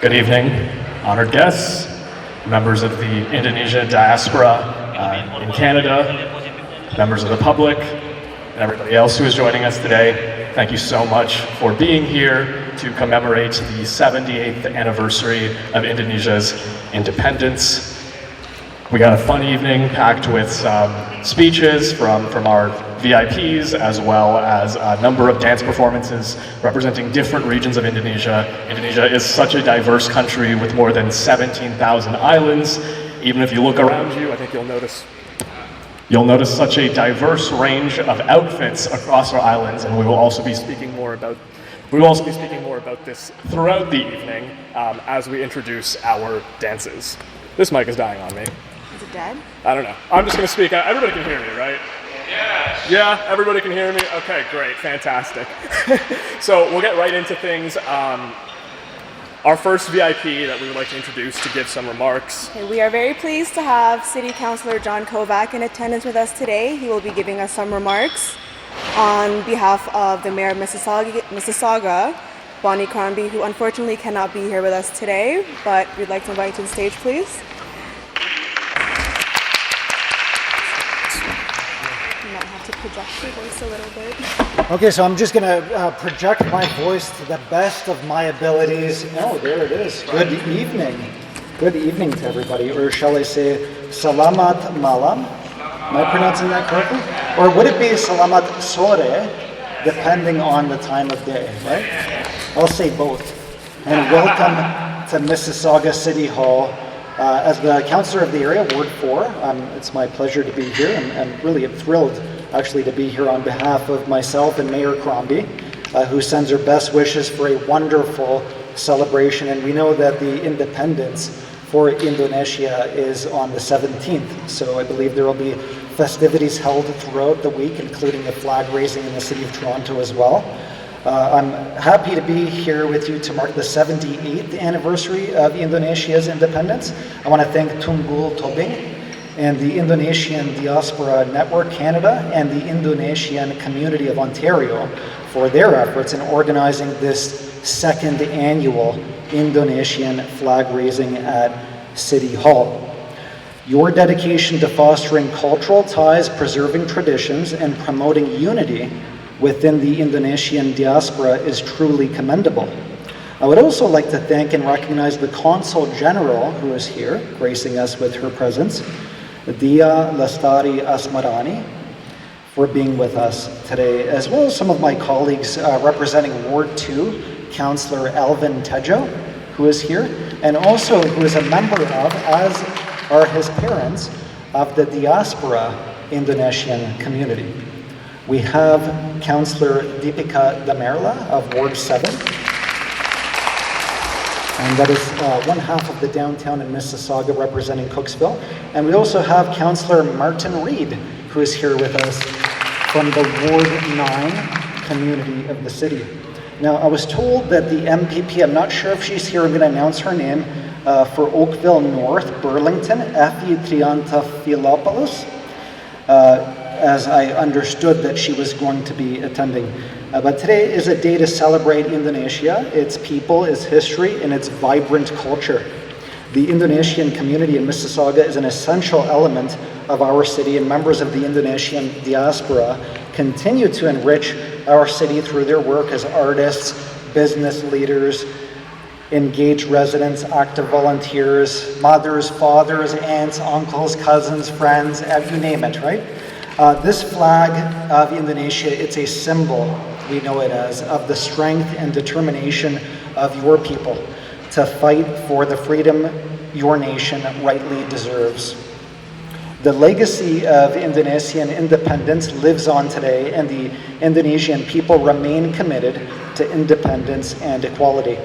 Good evening, honored guests, members of the Indonesia diaspora in Canada, members of the public, and everybody else who is joining us today. Thank you so much for being here to commemorate the 78th anniversary of Indonesia's independence. We got a fun evening packed with speeches from our VIPs, as well as a number of dance performances representing different regions of Indonesia. Indonesia is such a diverse country with more than 17,000 islands. Even if you look around you, I think you'll notice such a diverse range of outfits across our islands, and we will also be speaking more about this throughout the evening as we introduce our dances. This mic is dying on me. Is it dead? I don't know. I'm just going to speak. Everybody can hear me, right? Yes. Yeah, everybody can hear me? Okay, great, fantastic. So we'll get right into things. Our first VIP that we would like to introduce to give some remarks. Okay, we are very pleased to have City Councillor John Kovac in attendance with us today. He will be giving us some remarks on behalf of the Mayor of Mississauga, Bonnie Crombie, who unfortunately cannot be here with us today, but we'd like to invite you to the stage, please. You might have to project your voice a little bit. Okay, so I'm just going to project my voice to the best of my abilities. Oh, there it is. Good evening. Good evening to everybody. Or shall I say, Salamat Malam? Am I pronouncing that correctly? Or would it be Salamat Sore, depending on the time of day, right? I'll say both. And welcome to Mississauga City Hall. As the councillor of the area, Ward 4, it's my pleasure to be here. I'm really thrilled, actually, to be here on behalf of myself and Mayor Crombie, who sends her best wishes for a wonderful celebration. And we know that the independence for Indonesia is on the 17th. So I believe there will be festivities held throughout the week, including the flag raising in the city of Toronto as well. I'm happy to be here with you to mark the 78th anniversary of Indonesia's independence. I want to thank Tunggul Tobing and the Indonesian Diaspora Network Canada and the Indonesian Community of Ontario for their efforts in organizing this second annual Indonesian flag raising at City Hall. Your dedication to fostering cultural ties, preserving traditions, and promoting unity within the Indonesian diaspora is truly commendable. I would also like to thank and recognize the Consul General who is here, gracing us with her presence, Dyah Asmarani, for being with us today, as well as some of my colleagues representing Ward 2, Councillor Alvin Tejo, who is here, and also who is a member of, as are his parents, of the diaspora Indonesian community. We have Councillor Deepika Damerla of Ward 7, and that is one half of the downtown in Mississauga representing Cooksville. And we also have Councillor Martin Reed, who is here with us from the Ward 9 community of the city. Now, I was told that the MPP, I'm not sure if she's here, I'm going to announce her name, for Oakville North, Burlington, Effie Triantafilopoulos, as I understood that she was going to be attending. But today is a day to celebrate Indonesia, its people, its history, and its vibrant culture. The Indonesian community in Mississauga is an essential element of our city, and members of the Indonesian diaspora continue to enrich our city through their work as artists, business leaders, engaged residents, active volunteers, mothers, fathers, aunts, uncles, cousins, friends, you name it, right? This flag of Indonesia, it's a symbol, we know it as, of the strength and determination of your people to fight for the freedom your nation rightly deserves. The legacy of Indonesian independence lives on today, and the Indonesian people remain committed to independence and equality.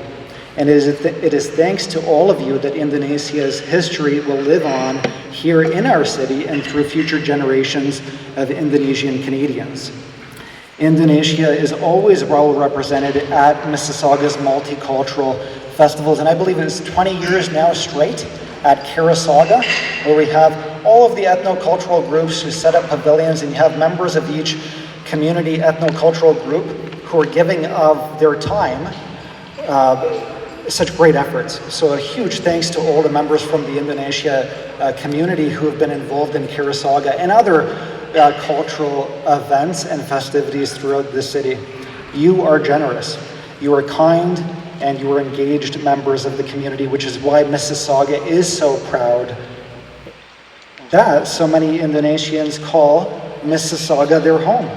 And it is thanks to all of you that Indonesia's history will live on here in our city and through future generations of Indonesian Canadians. Indonesia is always well represented at Mississauga's multicultural festivals, and I believe it's 20 years now straight at Karasaga, where we have all of the ethnocultural groups who set up pavilions, and you have members of each community ethnocultural group who are giving of their time such great efforts. So a huge thanks to all the members from the Indonesia community who have been involved in Mississauga and other cultural events and festivities throughout the city. You are generous, you are kind, and you are engaged members of the community, which is why Mississauga is so proud that so many Indonesians call Mississauga their home.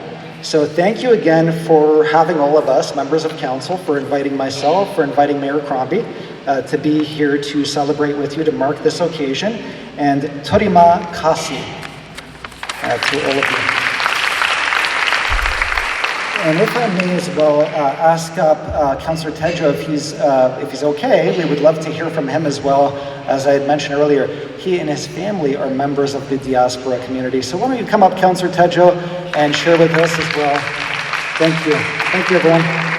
So thank you again for having all of us, members of council, for inviting myself, for inviting Mayor Crombie to be here to celebrate with you, to mark this occasion. And terima kasih to all of you. And if I may as well ask up Councillor Tejo if he's okay, we would love to hear from him as well. As I had mentioned earlier, he and his family are members of the diaspora community. So why don't you come up, Councillor Tejo, and share with us as well. Thank you. Thank you, everyone.